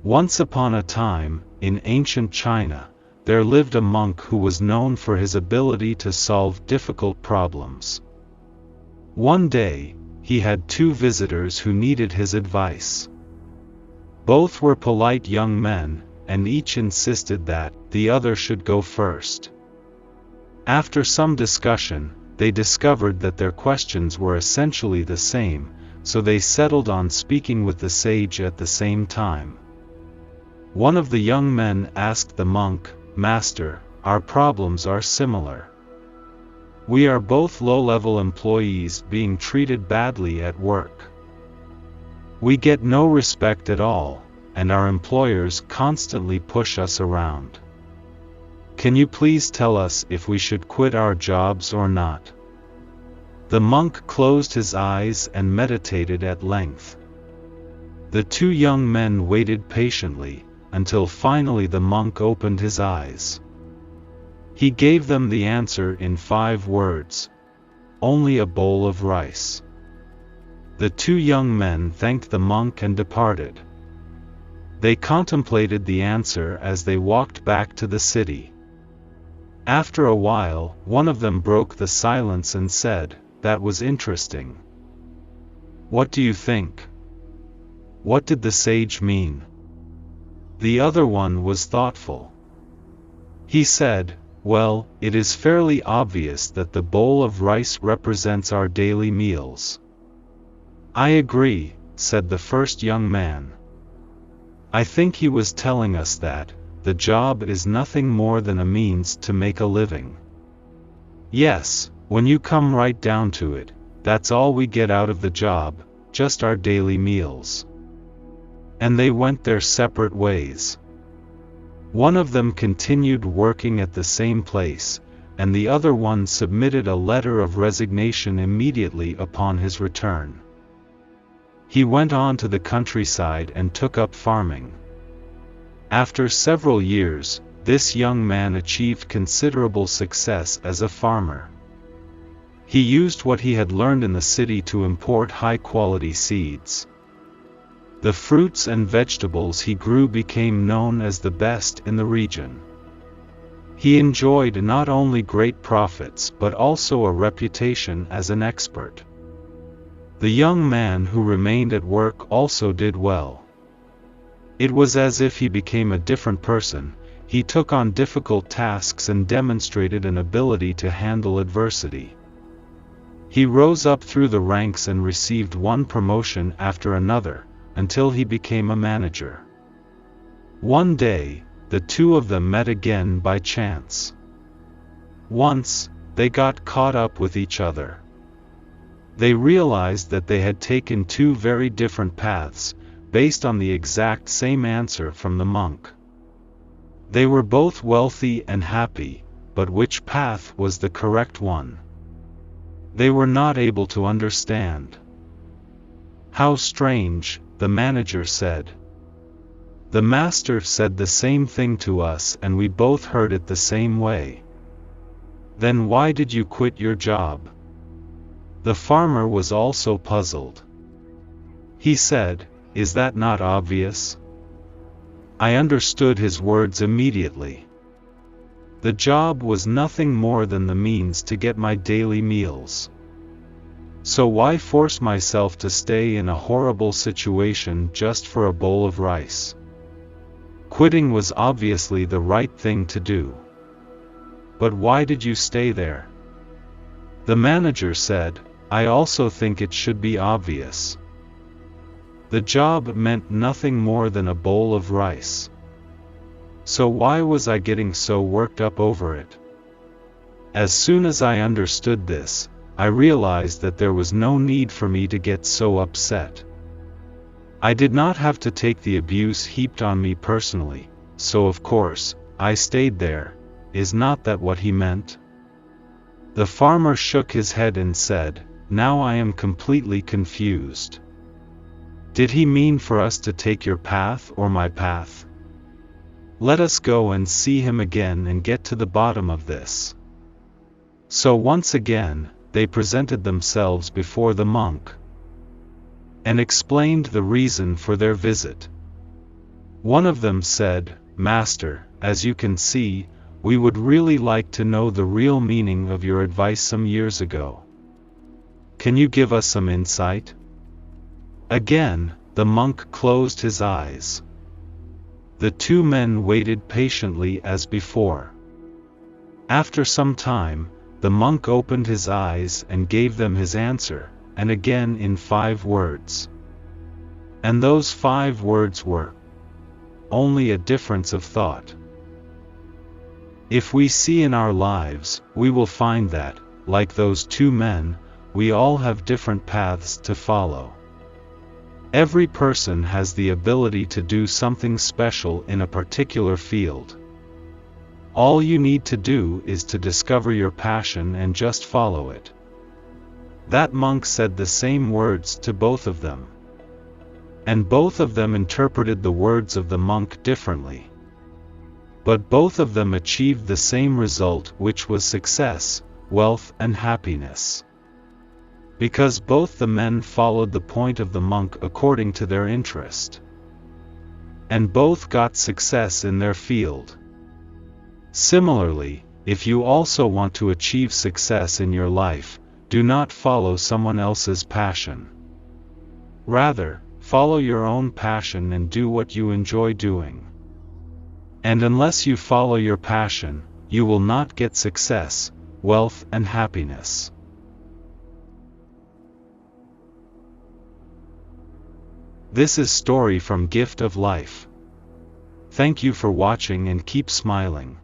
Once upon a time, in ancient China, there lived a monk who was known for his ability to solve difficult problems. One day, he had two visitors who needed his advice. Both were polite young men, and each insisted that the other should go first. After some discussion, they discovered that their questions were essentially the same, so they settled on speaking with the sage at the same time. One of the young men asked the monk, "Master, our problems are similar. We are both low-level employees being treated badly at work. We get no respect at all, and our employers constantly push us around. Can you please tell us if we should quit our jobs or not?" The monk closed his eyes and meditated at length. The two young men waited patiently, until finally the monk opened his eyes. He gave them the answer in 5 words: "Only a bowl of rice." The two young men thanked the monk and departed. They contemplated the answer as they walked back to the city. After a while, one of them broke the silence and said, "That was interesting. What do you think? What did the sage mean?" The other one was thoughtful. He said, "Well, it is fairly obvious that the bowl of rice represents our daily meals." "I agree," said the first young man. "I think he was telling us that the job is nothing more than a means to make a living. Yes, when you come right down to it, that's all we get out of the job, just our daily meals." And they went their separate ways. One of them continued working at the same place, and the other one submitted a letter of resignation immediately upon his return. He went on to the countryside and took up farming. After several years, this young man achieved considerable success as a farmer. He used what he had learned in the city to import high-quality seeds. The fruits and vegetables he grew became known as the best in the region. He enjoyed not only great profits but also a reputation as an expert. The young man who remained at work also did well. It was as if he became a different person. He took on difficult tasks and demonstrated an ability to handle adversity. He rose up through the ranks and received one promotion after another, until he became a manager. One day, the two of them met again by chance. Once, they got caught up with each other. They realized that they had taken two very different paths, based on the exact same answer from the monk. They were both wealthy and happy, but which path was the correct one? They were not able to understand. "How strange," the manager said. "The master said the same thing to us and we both heard it the same way. Then why did you quit your job?" The farmer was also puzzled. He said, "Is that not obvious?" I understood his words immediately. The job was nothing more than the means to get my daily meals. So why force myself to stay in a horrible situation just for a bowl of rice? Quitting was obviously the right thing to do. But why did you stay there? The manager said, "I also think it should be obvious. The job meant nothing more than a bowl of rice. So why was I getting so worked up over it?" As soon as I understood this, I realized that there was no need for me to get so upset. I did not have to take the abuse heaped on me personally, so of course, I stayed there. Is not that what he meant? The farmer shook his head and said, "Now I am completely confused. Did he mean for us to take your path or my path? Let us go and see him again and get to the bottom of this." So once again, they presented themselves before the monk and explained the reason for their visit. One of them said, "Master, as you can see, we would really like to know the real meaning of your advice some years ago. Can you give us some insight?" Again, the monk closed his eyes. The two men waited patiently as before. After some time, the monk opened his eyes and gave them his answer, and again in 5 words. And those 5 words were only a difference of thought. If we see in our lives, we will find that, like those two men, we all have different paths to follow. Every person has the ability to do something special in a particular field. All you need to do is to discover your passion and just follow it. That monk said the same words to both of them. And both of them interpreted the words of the monk differently. But both of them achieved the same result, which was success, wealth, and happiness. Because both the men followed the point of the monk according to their interest. And both got success in their field. Similarly, if you also want to achieve success in your life, do not follow someone else's passion. Rather, follow your own passion and do what you enjoy doing. And unless you follow your passion, you will not get success, wealth, and happiness. This is Story from Gift of Life. Thank you for watching and keep smiling.